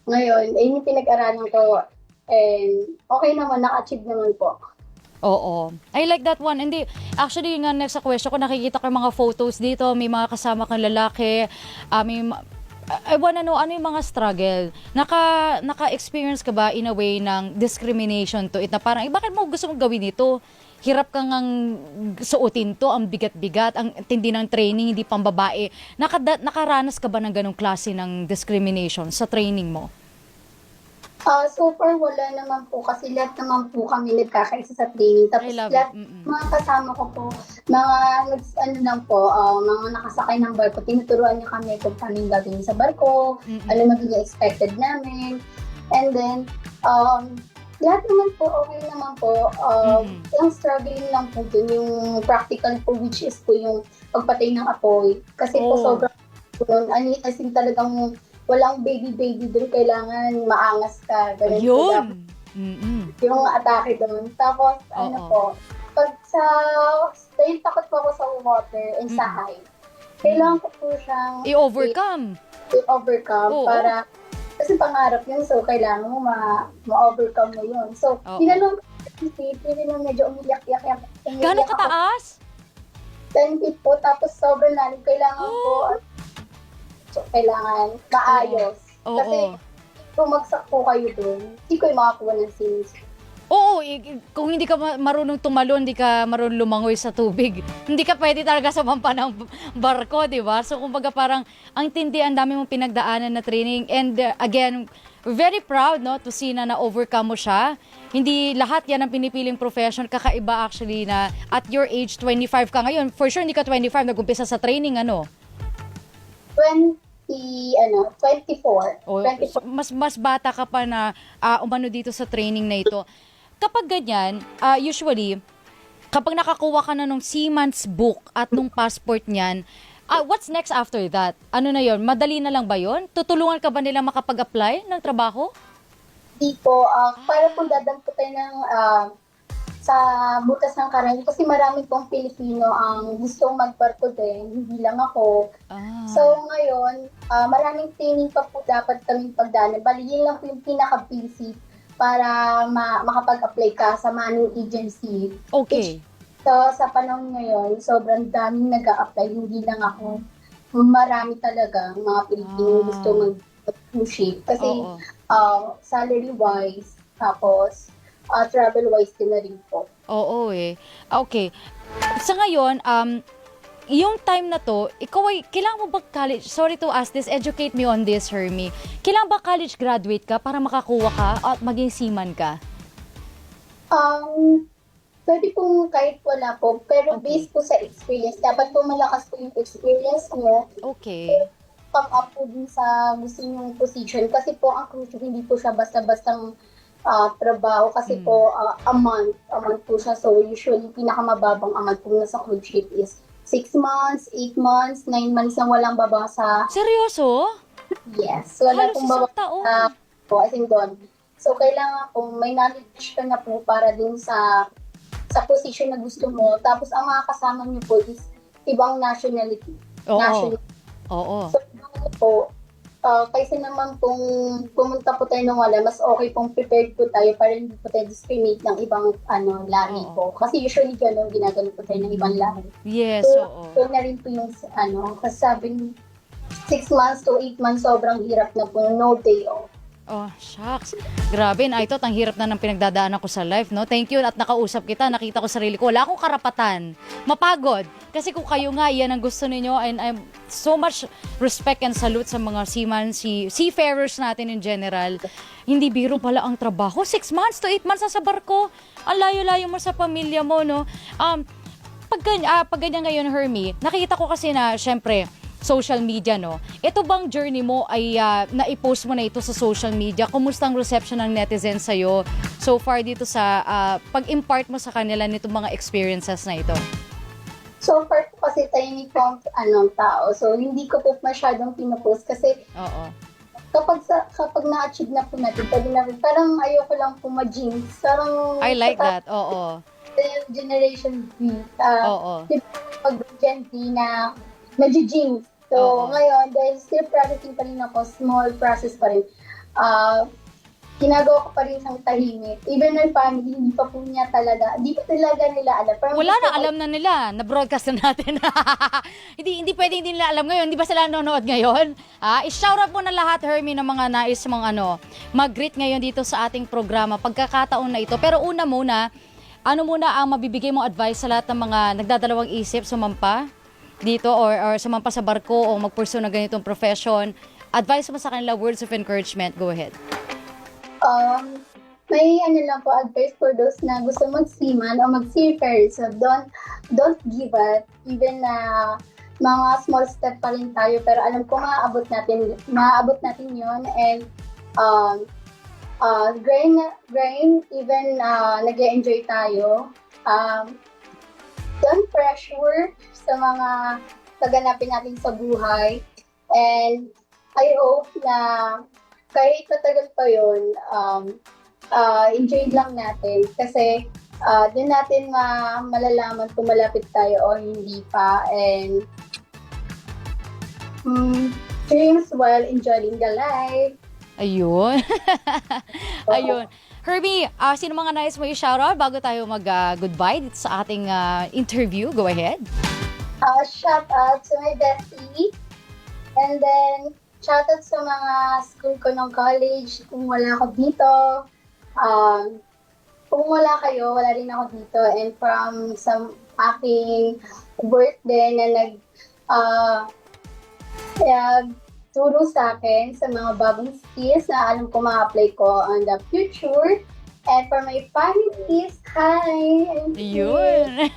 ngayon, yung pinag-aralan ko, and okay naman, naka-achieve naman po. Oo. I like that one. Hindi, actually, yung next question ko, nakikita ko yung mga photos dito, may mga kasama kang lalaki, I wanna know, ano yung mga struggle? Naka-experience ka ba in a way ng discrimination to it na parang, bakit mo gusto mong gawin ito? Hirap kang suotin to, ang bigat-bigat, ang tindi ng training, hindi pang babae. Nakaranas ka ba ng ganong klase ng discrimination sa training mo? So far, wala naman po kasi lahat naman po kami nagkakaisa sa training. Tapos lahat, mga kasama ko po, mga nakasakay ng barko, tinuturuan niya kami kung paano yung gagawin sa barko, ano magiging expected namin. And then, lahat naman po, okay naman po. Yung struggling lang po dun, yung practical po, which is po yung pagpatay ng apoy. Kasi po sobrang as in talagang walang baby dun, kailangan maangas ka. Ganun Yun! Yung atake dun. Tapos, pag yung takot po ako sa water and sa high. kailangan ko po siyang I-overcome. i-overcome Oo. para, kasi pangarap yun, so kailangan mo ma-overcome mo yun. So, Oo. tinanong ko si Titi, na medyo umiyak-iyak. Gano'ng kataas? 10 feet po, tapos sobrang lalim. Kailangan po, so, kailangan maayos. Oo. Kasi, bumagsak po kayo doon, hindi ko yung makakuha ng scenes. Oo, kung hindi ka marunong tumalon, hindi ka marunong lumangoy sa tubig, hindi ka pwede talaga sumampa ng barko, di ba? So, kumbaga parang, ang tindi, ang dami mong pinagdaanan na training. And again, we're very proud, no, to see na na-overcome mo siya. Hindi lahat yan ang pinipiling profession. Kakaiba actually na at your age, 25 ka ngayon. For sure, hindi ka 25, nag-umpisa sa training, ano? 24. O, 24. mas bata ka pa na umano dito sa training na ito. Kapag ganyan, usually, kapag nakakuha ka na nung seaman's book at nung passport niyan, what's next after that? Ano na yon? Madali na lang ba yon? Tutulungan ka ba nila makapag-apply ng trabaho? Hindi po, para po dadamputin ng sa butas ng karami kasi marami pong Pilipino ang gustong magbarko din, hindi lang ako. So ngayon, maraming training pa po dapat kaming pagdaanan. Bali, yun lang po yung pinaka-basic para makapag-apply ka sa manning agency. Okay. So sa panahon ngayon, sobrang daming nag-a-apply, hindi lang ako. Marami talaga mga Pilipino gusto mag-cruise ship. Kasi salary-wise, tapos travel-wise din na rin po. Oo eh. Okay. Sa ngayon, yung time na to, ikaw ay, kailangan mo ba college, sorry to ask this, educate me on this, Hermie. Kailangan ba college graduate ka para makakuha ka at maging seaman ka? Pwede pong kahit wala po, pero Okay. based po sa experience, dapat po malakas po yung experience mo. Okay. Come up po din sa gusto nyong position. Kasi po ang cruise ship, hindi po siya basta-bastang trabaho. Kasi po, a month po siya. So usually, pinakamababang amount po na sa cruise ship is 6 months, 8 months, 9 months na walang babasa. Seryoso? Yes. Wala Halos pong isang babasa taon. po, as in doon. So, kailangan po, may knowledge ka na po para din sa position na gusto mo. Tapos, ang mga kasama niyo po is ibang nationality. Oo. Oo. So, po, kaysa naman pong pumunta po tayo ng wala, mas okay pong prepared po tayo para hindi po tayo discriminate ng ibang lahi Oo. po. Kasi usually gano'n, ginagano po tayo ng ibang lahi. Yes, So, oo. so na rin po yung kasi sabing 6 months to 8 months, sobrang hirap na po, no day off. Oh, shucks. Grabe, na ito, ang hirap na ng pinagdadaanan ko sa life, no? Thank you at nakausap kita, nakita ko sarili ko. Wala akong karapatan. Mapagod. Kasi kung kayo nga, yan ang gusto ninyo, and I'm so much respect and salute sa mga seafarers natin in general. Hindi biro pala ang trabaho. 6 months to 8 months na sa barko. Ang layo-layo mo sa pamilya mo, no? Pag ganyan ngayon, Hermie, nakita ko kasi na, syempre, social media, no? Ito bang journey mo ay na-post mo na ito sa social media? Kumusta ang reception ng netizens sa'yo so far dito sa pag-impart mo sa kanila nitong mga experiences na ito? So far po kasi tahimik po ang tao. So hindi ko po masyadong pinopost kasi Oo. kapag na-achieve na po natin, pwede na rin. Parang ayoko lang po ma-jinx. Parang I like that. Oo. Generation B. Oo. Pag Gen Z na nag-jinx. So, Oo. ngayon, dahil still processing pa rin ako, small process pa rin, ginagawa ko pa rin siyang tahimik. Even my family, hindi pa po talaga nila alam. Parang Wala gusto na, ko- alam na nila. Na-broadcast na natin. hindi pwede hindi nila alam ngayon. Hindi ba sila nanonood ngayon? I-shoutout mo na lahat, Hermie, ng mga nais mong mag-greet ngayon dito sa ating programa. Pagkakataon na ito. Pero una muna, ano muna ang mabibigay mong advice sa lahat ng mga nagdadalawang isip, sumampa dito or sumampa sa barko o mag-pursue ng ganitong profession? Advice mo sa kanila, words of encouragement. Go ahead. May lang po advice for those na gusto mag-seaman o mag-seafarer. So, don't give up. Even na mga small step pa rin tayo. Pero alam ko maaabot natin yun. And grind, even nag-enjoy tayo. Don't pressure sa mga kaganapin natin sa buhay. And I hope na kahit matagal pa yun, enjoy lang natin. Kasi doon natin malalaman kung malapit tayo o hindi pa. And dreams while enjoying the life. Ayun. Ayun. Herbie, sino mga nais mo i-shoutout bago tayo mag-goodbye dito sa ating interview? Go ahead. Shout out to my bestie. And then, shout out sa mga school ko ng college. Kung wala ako dito, kung wala kayo, wala rin ako dito. And from sa aking birthday na turo sa akin sa mga bagong skills na alam ko ma-apply ko on the future. And for my families, hi! Ayun.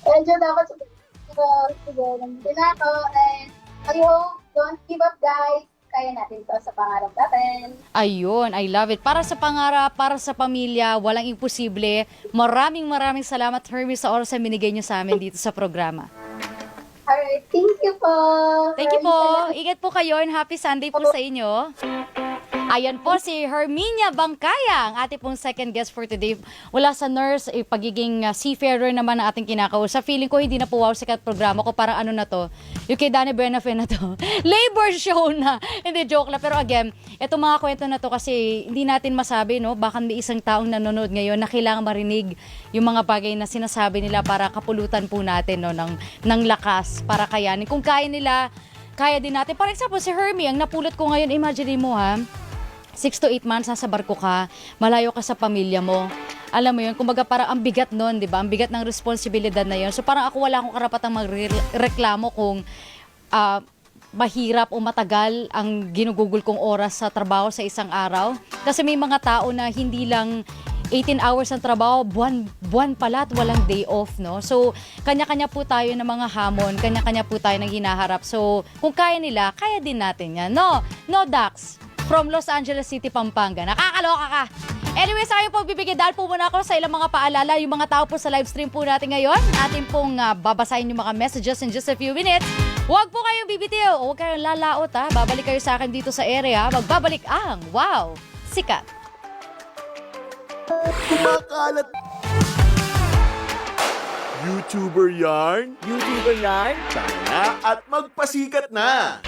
Medyo dapat siguro nandito na ako. And I hope, don't give up guys. Kaya natin to sa pangarap natin. Ayun, I love it. Para sa pangarap, para sa pamilya, walang imposible. Maraming salamat, Herbie, sa oras na binigay niyo sa amin dito sa programa. Alright, thank you po. Thank you po. Maraming Ingat po kayo and happy Sunday po sa inyo. Ayan po si Herminia Bangkaya, ang ating pong second guest for today. Wala sa nurse, pagiging seafarer naman ang ating kinakausap. Feeling ko hindi na po wow sikat programa ko. Parang ano na to, yung kay Danny Buenafe na to. Labor show na. Hindi, joke lang. Pero again, itong mga kwento na to kasi hindi natin masabi, no? Baka may isang taong nanonood ngayon na kailangan marinig yung mga bagay na sinasabi nila para kapulutan po natin, no? ng lakas para kayanin. Kung kaya nila, kaya din natin. For example, si Hermie, ang napulot ko ngayon, imagine mo ha, 6 to 8 months, nasa barko ka, malayo ka sa pamilya mo. Alam mo yun, kumbaga parang ang bigat nun, di ba? Ang bigat ng responsibilidad na yun. So parang ako wala akong karapatang magreklamo kung mahirap o matagal ang ginugugol kong oras sa trabaho sa isang araw. Kasi may mga tao na hindi lang 18 hours ang trabaho, buwan pala at walang day off, no? So, kanya-kanya po tayo ng mga hamon, kanya-kanya po tayo ng hinaharap. So, kung kaya nila, kaya din natin yan. No, Dax? From Los Angeles City, Pampanga. Nakakaloka ka. Anyways, ayaw po bibigyan. Dahil po muna ako sa ilang mga paalala. Yung mga tao po sa live stream po natin ngayon. Atin pong babasahin yung mga messages in just a few minutes. Huwag po kayong bibitiw. Huwag kayong lalaot ha. Babalik kayo sa akin dito sa area. Magbabalik ang Wow! Sikat! Kumakalat. YouTuber yarn? YouTuber yarn? Tara at magpasikat na!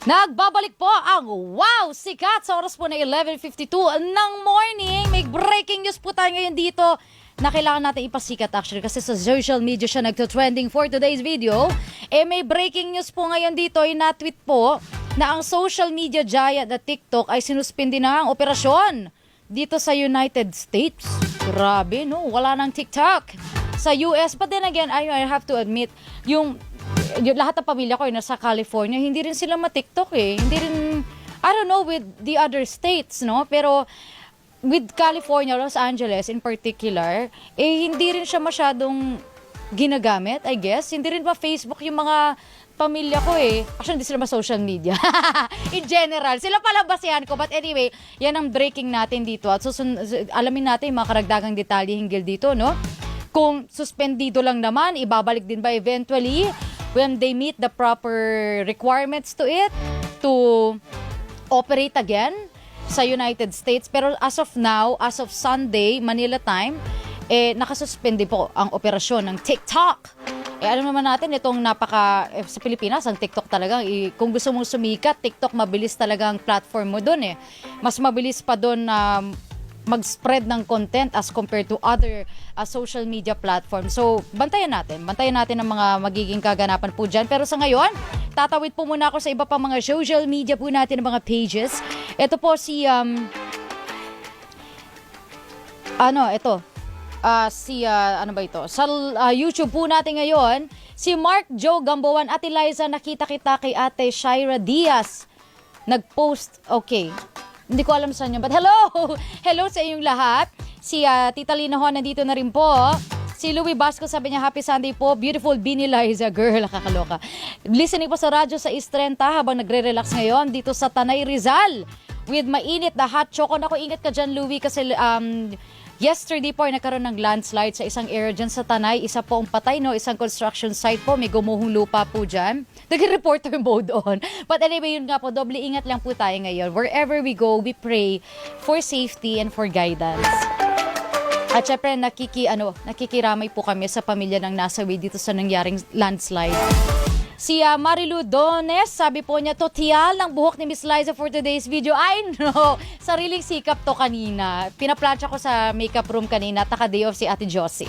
Nagbabalik po ang Wow! Sikat sa oras po na 11:52 ng morning. May breaking news po tayo ngayon dito na kailangan natin ipasikat actually kasi sa social media siya nagto-trending for today's video. May breaking news po ngayon dito, na-tweet po na ang social media giant na TikTok ay sinuspindi na ang operasyon dito sa United States. Grabe, no? Wala nang TikTok sa US. But then again, I have to admit, yung lahat ng pamilya ko ay nasa California, hindi rin sila ma-TikTok eh. Hindi rin, I don't know with the other states, no? Pero with California, Los Angeles in particular, hindi rin siya masyadong ginagamit, I guess. Hindi rin ba Facebook yung mga pamilya ko eh. Actually, hindi sila ma-social media. In general, sila pala basihan ko. But anyway, yan ang breaking natin dito. At alamin natin yung mga karagdagang detalye hinggil dito, no? Kung suspendido lang naman, ibabalik din ba eventually when they meet the proper requirements to it to operate again sa United States. Pero as of now, as of Sunday, Manila time, nakasuspende po ang operasyon ng TikTok. Alam naman natin, itong sa Pilipinas, ang TikTok talagang, kung gusto mong sumikat, TikTok mabilis talagang platform mo dun eh. Mas mabilis pa dun na mag-spread ng content as compared to other social media platforms. So, bantayan natin ang mga magiging kaganapan po dyan. Pero sa ngayon, tatawid po muna ako sa iba pang mga social media po natin, ng mga pages. Ito po si, sa YouTube po natin ngayon, si Mark Joe Gamboan at Eliza, nakita kita kay Ate Shaira Diaz. Nag-post, okay. Hindi ko alam sa inyo, but hello! Hello sa inyong lahat. Si Tita Lina Ho, nandito na rin po. Si Louie Basco, sabi niya, Happy Sunday po. Beautiful Bini Liza, girl, nakakaloka. Listening po sa radyo sa Istrenta habang nagre-relax ngayon dito sa Tanay Rizal. With mainit na hot choco. Naku, ingat ka dyan, Louie, kasi yesterday po ay nagkaroon ng landslide sa isang area dyan sa Tanay. Isa po ang patay, no? Isang construction site po. May gumuhong lupa po dyan. Nag-reporter mode on. But anyway, yun nga po, doble ingat lang po tayo ngayon. Wherever we go, we pray for safety and for guidance. At syempre, nakikiramay po kami sa pamilya ng nasawi dito sa nangyaring landslide. Si Marilu Dones, sabi po niya, totial ng buhok ni Miss Liza for today's video. I know, sariling sikap to kanina. Pinaplansya ko sa makeup room kanina, taka-day off si Ate Josie.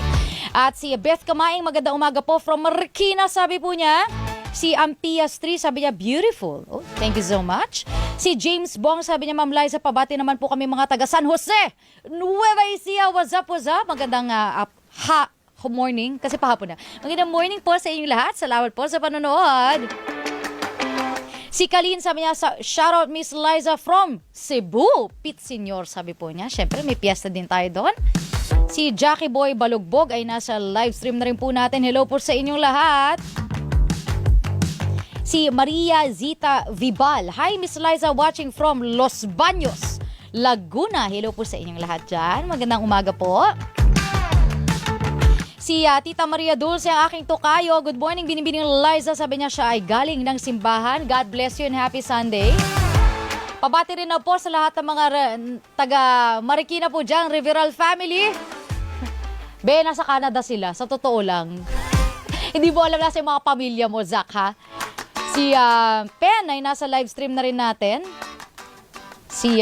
At si Beth Kamaing, magandang umaga po from Marikina, sabi po niya. Si Ampias 3, sabi niya, beautiful. Oh, thank you so much. Si James Bong, sabi niya, Ma'am Liza, pabati naman po kami mga taga San Jose. Nueva Ecija, what's up, what's up? Magandang morning, kasi pahapon na. Magandang morning po sa inyong lahat. Salamat po sa panonood. Si Kalin, sabi niya, shoutout Miss Liza from Cebu. Pit Senior, sabi po niya. Siyempre, may piyesta din tayo doon. Si Jackie Boy Balugbog ay nasa live stream na rin po natin. Hello po sa inyong lahat. Si Maria Zita Vibal. Hi, Miss Liza, watching from Los Baños, Laguna. Hello po sa inyong lahat dyan. Magandang umaga po. Si Tita Maria Dulce, ang aking tokayo. Good morning, binibining Liza. Sabi niya siya ay galing ng simbahan. God bless you and happy Sunday. Pabati rin na po sa lahat ng mga taga Marikina po dyan, Riveral family. Be, nasa Canada sila. Sa totoo lang. Hindi mo alam nasa yung mga pamilya mo, Zach, ha? Si Pen ay nasa live stream na rin natin. Si,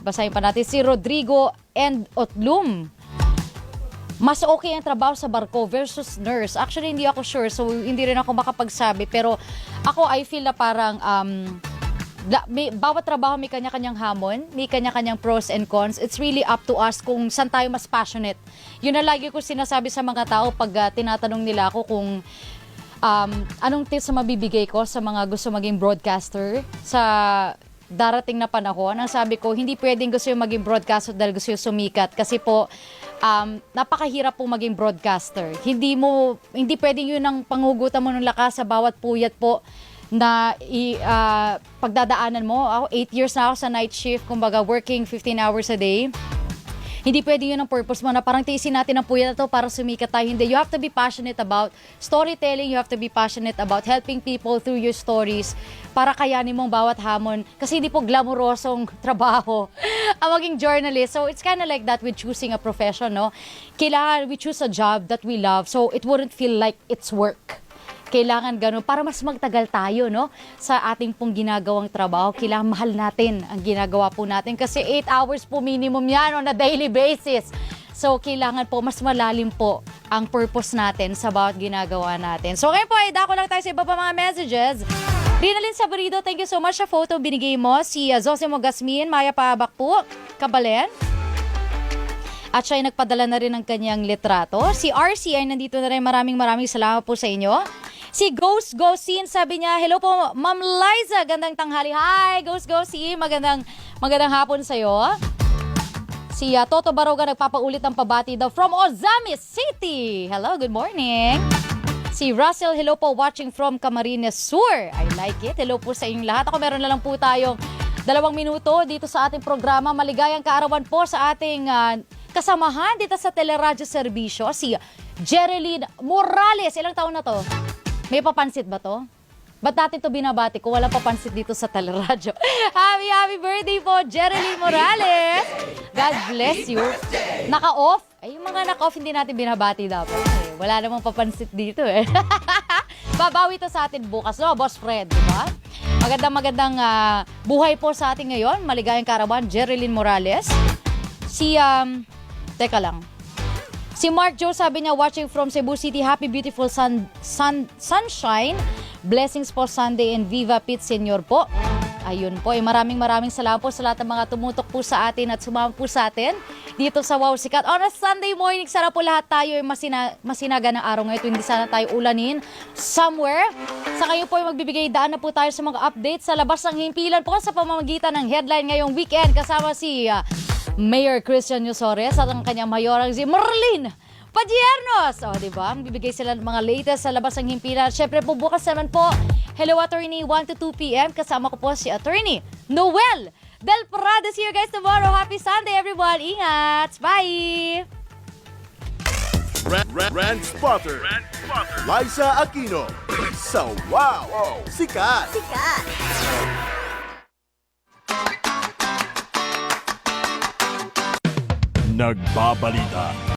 basahin pa natin. Si Rodrigo and Otlum. Mas okay ang trabaho sa barko versus nurse. Actually, hindi ako sure. So, hindi rin ako makapagsabi. Pero ako, I feel na parang bawat trabaho may kanya-kanyang hamon. May kanya-kanyang pros and cons. It's really up to us kung saan tayo mas passionate. Yun na lagi ko sinasabi sa mga tao pag tinatanong nila ako kung anong tips na mabibigay ko sa mga gusto maging broadcaster sa darating na panahon. Ang sabi ko, hindi pwedeng gusto yung maging broadcaster dahil gusto yung sumikat. Kasi po, napakahirap po maging broadcaster. Hindi pwedeng yun ang pangugutan mo ng lakas sa bawat puyat po na pagdadaanan mo. Ako, 8 years na ako sa night shift, kumbaga working 15 hours a day. Hindi pwede yun ang purpose mo na parang tiisin natin ang puyat na to para sumikat tayo. Hindi. You have to be passionate about storytelling. You have to be passionate about helping people through your stories para kayanin mong bawat hamon. Kasi hindi po glamorosong trabaho ang maging journalist. So, it's kind of like that with choosing a profession, no? Kailangan we choose a job that we love so it wouldn't feel like it's work. Kailangan ganun para mas magtagal tayo, no? Sa ating pong ginagawang trabaho. Kailangan mahal natin ang ginagawa po natin kasi 8 hours po minimum yan on a daily basis. So, kailangan po mas malalim po ang purpose natin sa bawat ginagawa natin. So, ngayon po, dako lang tayo sa iba pa mga messages. Rinalyn Sabarido, thank you so much sa photo binigay mo. Si Zosimo Gasmin, Maya Pabak po, Kabalen. At siya ay nagpadala na rin ng kanyang litrato. Si RC ay nandito na rin. Maraming salamat po sa inyo. Si Ghost Gosin, sabi niya, hello po, Ma'am Liza, gandang tanghali. Hi, Ghost Gosin, magandang hapon sa'yo. Si Toto Baroga nagpapaulit ng pabati daw from Ozamis City. Hello, good morning. Si Russell, hello po, watching from Camarines Sur. I like it. Hello po sa inyong lahat. Ako meron na lang po tayong 2 minuto dito sa ating programa. Maligayang kaarawan po sa ating kasamahan dito sa Teleradyo Serbisyo, si Jereline Morales. Ilang taon na to? May papansit ba to? Ba't natin to binabati kung walang papansit dito sa Teleradyo? Happy birthday po, Jereline Morales! God bless you. Naka-off? Ay, yung mga naka-off hindi natin binabati dapat. Eh, wala namang papansit dito eh. Babawi to sa atin bukas, no? Boss Fred, di ba? Magandang buhay po sa atin ngayon. Maligayang karawan, Jereline Morales. Teka lang. Si Mark Joe, sabi niya, watching from Cebu City, happy beautiful sunshine. Blessings po Sunday and Viva Pit Senior po. Ayun po, maraming salamat po sa lahat ng mga tumutok po sa atin at sumama po sa atin dito sa Wow Sikat. On a Sunday morning, sana po lahat tayo ay masinaga ng araw ngayon. Hindi sana tayo ulanin somewhere. Sa kayo po ay magbibigay daan na po tayo sa mga updates sa labas ng himpilan po sa pamamagitan ng headline ngayong weekend. Kasama si Mayor Christian Yusores at ang kanyang mayorang si Merlin Padiernos. O, diba? Bibigay sila ng mga latest sa labas ng himpilan. Siyempre po, bukas naman po, Hello Attorney, 1 to 2 p.m. Kasama ko po si Attorney Noel Del Prado. See you guys tomorrow. Happy Sunday, everyone. Ingat. Bye! Rand Spotter. Liza Aquino. Sa Wow Sikat. nagbabalita.